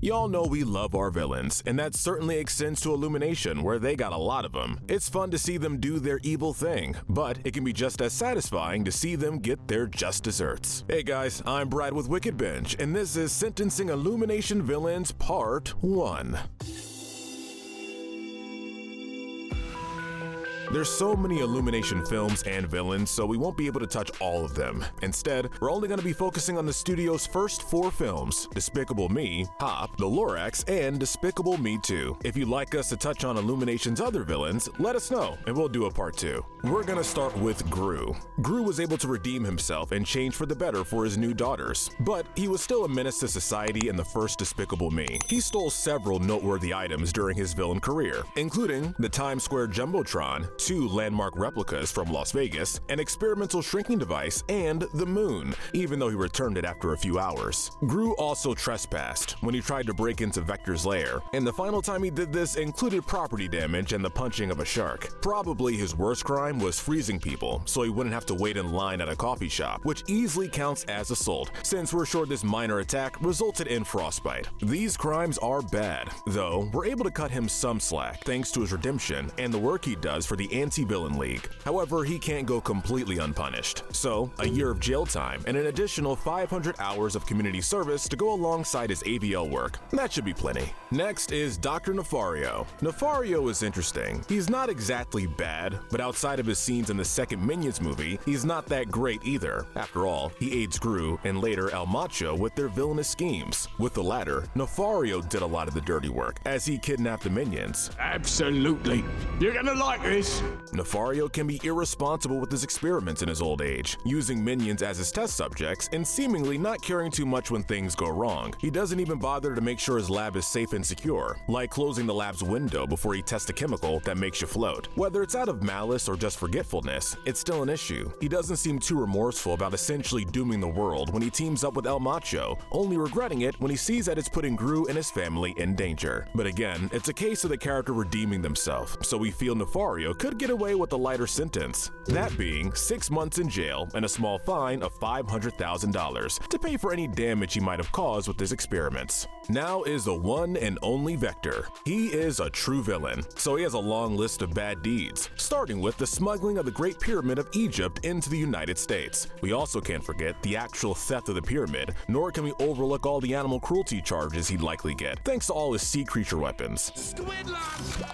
Y'all know we love our villains, and that certainly extends to Illumination, where they got a lot of them. It's fun to see them do their evil thing, but it can be just as satisfying to see them get their just desserts. Hey guys, I'm Brad with Wicked Binge, and this is Sentencing Illumination Villains Part 1. There's so many Illumination films and villains, so we won't be able to touch all of them. Instead, we're only going to be focusing on the studio's first 4 films: Despicable Me, Hop, The Lorax, and Despicable Me 2. If you'd like us to touch on Illumination's other villains, let us know, and we'll do a part 2. We're going to start with Gru. Gru was able to redeem himself and change for the better for his new daughters, but he was still a menace to society in the first Despicable Me. He stole several noteworthy items during his villain career, including the Times Square Jumbotron, 2 landmark replicas from Las Vegas, an experimental shrinking device, and the moon, even though he returned it after a few hours. Gru also trespassed when he tried to break into Vector's lair, and the final time he did this included property damage and the punching of a shark. Probably his worst crime was freezing people, so he wouldn't have to wait in line at a coffee shop, which easily counts as assault, since we're sure this minor attack resulted in frostbite. These crimes are bad, though we're able to cut him some slack thanks to his redemption and the work he does for the Anti-Villain League. However, he can't go completely unpunished, so a year of jail time and an additional 500 hours of community service to go alongside his AVL work. That should be plenty. Next is Dr. Nefario. Nefario is interesting. He's not exactly bad, but outside of his scenes in the second Minions movie, he's not that great either. After all, he aids Gru and later El Macho with their villainous schemes. With the latter, Nefario did a lot of the dirty work, as he kidnapped the Minions. Absolutely. You're gonna like this. Nefario can be irresponsible with his experiments in his old age, using minions as his test subjects and seemingly not caring too much when things go wrong. He doesn't even bother to make sure his lab is safe and secure, like closing the lab's window before he tests a chemical that makes you float. Whether it's out of malice or just forgetfulness, it's still an issue. He doesn't seem too remorseful about essentially dooming the world when he teams up with El Macho, only regretting it when he sees that it's putting Gru and his family in danger. But again, it's a case of the character redeeming themselves, so we feel Nefario could get away with a lighter sentence, that being 6 months in jail and a small fine of $500,000 to pay for any damage he might have caused with his experiments. Now is the one and only Vector. He is a true villain, so he has a long list of bad deeds, starting with the smuggling of the Great Pyramid of Egypt into the United States. We also can't forget the actual theft of the pyramid, nor can we overlook all the animal cruelty charges he'd likely get, thanks to all his sea creature weapons. Squid lobster.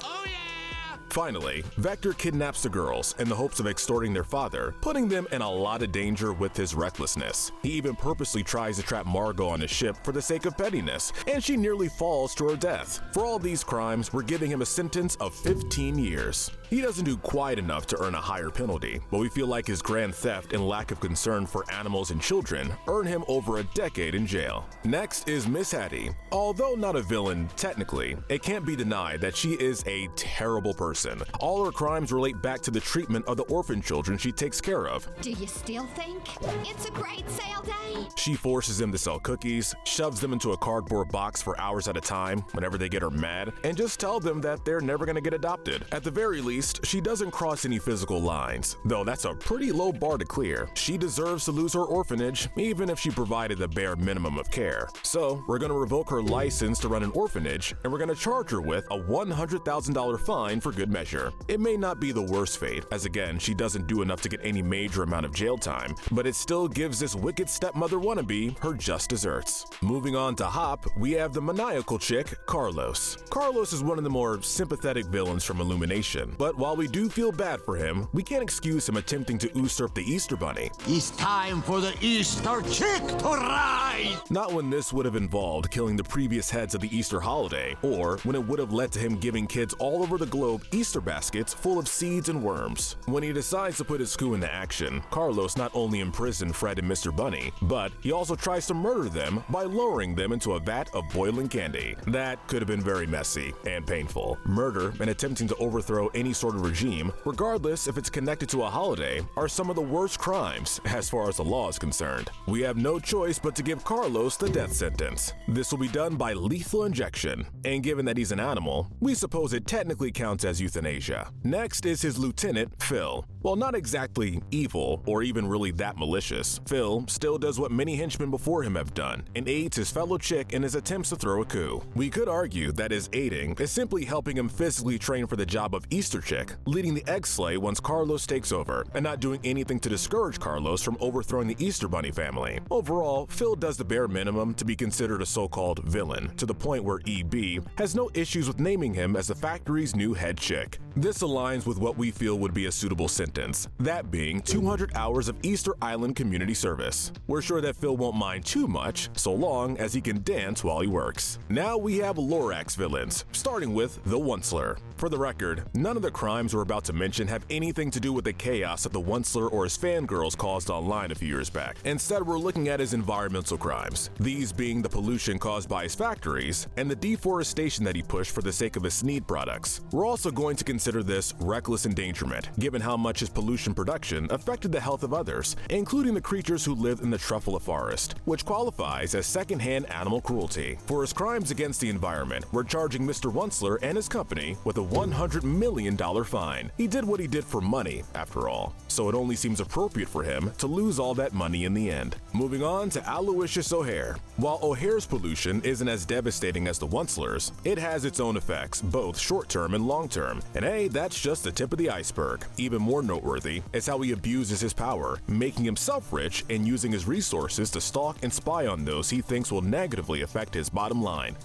Oh yeah. Finally, Vector kidnaps the girls in the hopes of extorting their father, putting them in a lot of danger with his recklessness. He even purposely tries to trap Margot on his ship for the sake of pettiness, and she nearly falls to her death. For all these crimes, we're giving him a sentence of 15 years. He doesn't do quite enough to earn a higher penalty, but we feel like his grand theft and lack of concern for animals and children earn him over a decade in jail. Next is Miss Hattie. Although not a villain technically, it can't be denied that she is a terrible person. All her crimes relate back to the treatment of the orphan children she takes care of. Do you still think it's a great sale day? She forces them to sell cookies, shoves them into a cardboard box for hours at a time whenever they get her mad, and just tell them that they're never gonna get adopted. At the very least, she doesn't cross any physical lines, though that's a pretty low bar to clear. She deserves to lose her orphanage, even if she provided the bare minimum of care. So, we're gonna revoke her license to run an orphanage, and we're gonna charge her with a $100,000 fine for good measure. It may not be the worst fate, as again, she doesn't do enough to get any major amount of jail time, but it still gives this wicked stepmother wannabe her just desserts. Moving on to Hop, we have the maniacal chick, Carlos. Carlos is one of the more sympathetic villains from Illumination, but while we do feel bad for him, we can't excuse him attempting to usurp the Easter Bunny. It's time for the Easter chick to rise. Not when this would have involved killing the previous heads of the Easter holiday, or when it would have led to him giving kids all over the globe Easter baskets full of seeds and worms. When he decides to put his coup into action, Carlos not only imprisoned Fred and Mr. Bunny, but he also tries to murder them by lowering them into a vat of boiling candy. That could have been very messy and painful. Murder and attempting to overthrow any sort of regime, regardless if it's connected to a holiday, are some of the worst crimes as far as the law is concerned. We have no choice but to give give Carlos the death sentence. This will be done by lethal injection, and given that he's an animal, we suppose it technically counts as euthanasia. Next is his lieutenant, Phil. While not exactly evil or even really that malicious, Phil still does what many henchmen before him have done and aids his fellow chick in his attempts to throw a coup. We could argue that his aiding is simply helping him physically train for the job of Easter chick, leading the egg slay once Carlos takes over, and not doing anything to discourage Carlos from overthrowing the Easter Bunny family. Overall, Phil does the bare minimum to be considered a so-called villain, to the point where EB has no issues with naming him as the factory's new head chick. This aligns with what we feel would be a suitable sentence, that being 200 hours of Easter Island community service. We're sure that Phil won't mind too much, so long as he can dance while he works. Now we have Lorax villains, starting with the Onceler. For the record, none of the crimes we're about to mention have anything to do with the chaos that the Onceler or his fangirls caused online a few years back. Instead, we're looking at his environmental crimes, these being the pollution caused by his factories and the deforestation that he pushed for the sake of his Sneed products. We're also going to consider this reckless endangerment, given how much his pollution production affected the health of others, including the creatures who lived in the Truffula Forest, which qualifies as secondhand animal cruelty. For his crimes against the environment, we're charging Mr. Onceler and his company with a $100 million fine. He did what he did for money, after all, so it only seems appropriate for him to lose all that money in the end. Moving on to Aloysius O'Hare. While O'Hare's pollution isn't as devastating as the Onceler's, it has its own effects, both short-term and long-term. And hey, that's just the tip of the iceberg. Even more noteworthy is how he abuses his power, making himself rich and using his resources to stalk and spy on those he thinks will negatively affect his bottom line.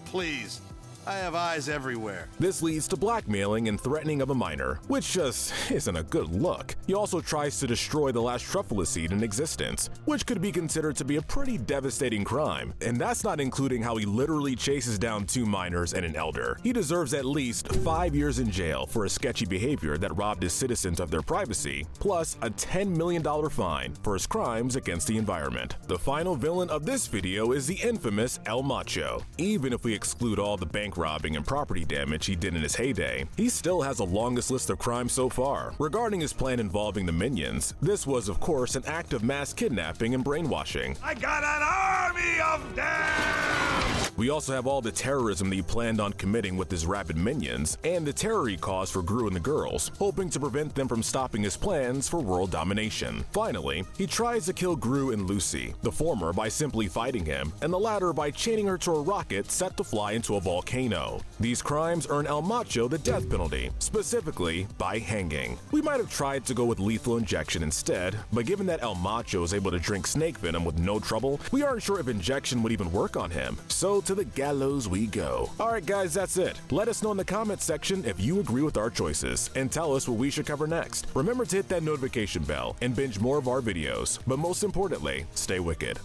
Please. I have eyes everywhere. This leads to blackmailing and threatening of a minor, which just isn't a good look. He also tries to destroy the last truffula seed in existence, which could be considered to be a pretty devastating crime. And that's not including how he literally chases down 2 minors and an elder. He deserves at least 5 years in jail for his sketchy behavior that robbed his citizens of their privacy, plus a $10 million fine for his crimes against the environment. The final villain of this video is the infamous El Macho. Even if we exclude all the bank robbing and property damage he did in his heyday, he still has the longest list of crimes so far. Regarding his plan involving the minions, this was of course an act of mass kidnapping and brainwashing. I got an army of them! We also have all the terrorism that he planned on committing with his rabid minions, and the terror he caused for Gru and the girls, hoping to prevent them from stopping his plans for world domination. Finally, he tries to kill Gru and Lucy, the former by simply fighting him, and the latter by chaining her to a rocket set to fly into a volcano. These crimes earn El Macho the death penalty, specifically by hanging. We might have tried to go with lethal injection instead, but given that El Macho is able to drink snake venom with no trouble, we aren't sure if injection would even work on him. So to the gallows we go. Alright guys, that's it. Let us know in the comments section if you agree with our choices, and tell us what we should cover next. Remember to hit that notification bell and binge more of our videos, but most importantly, stay wicked.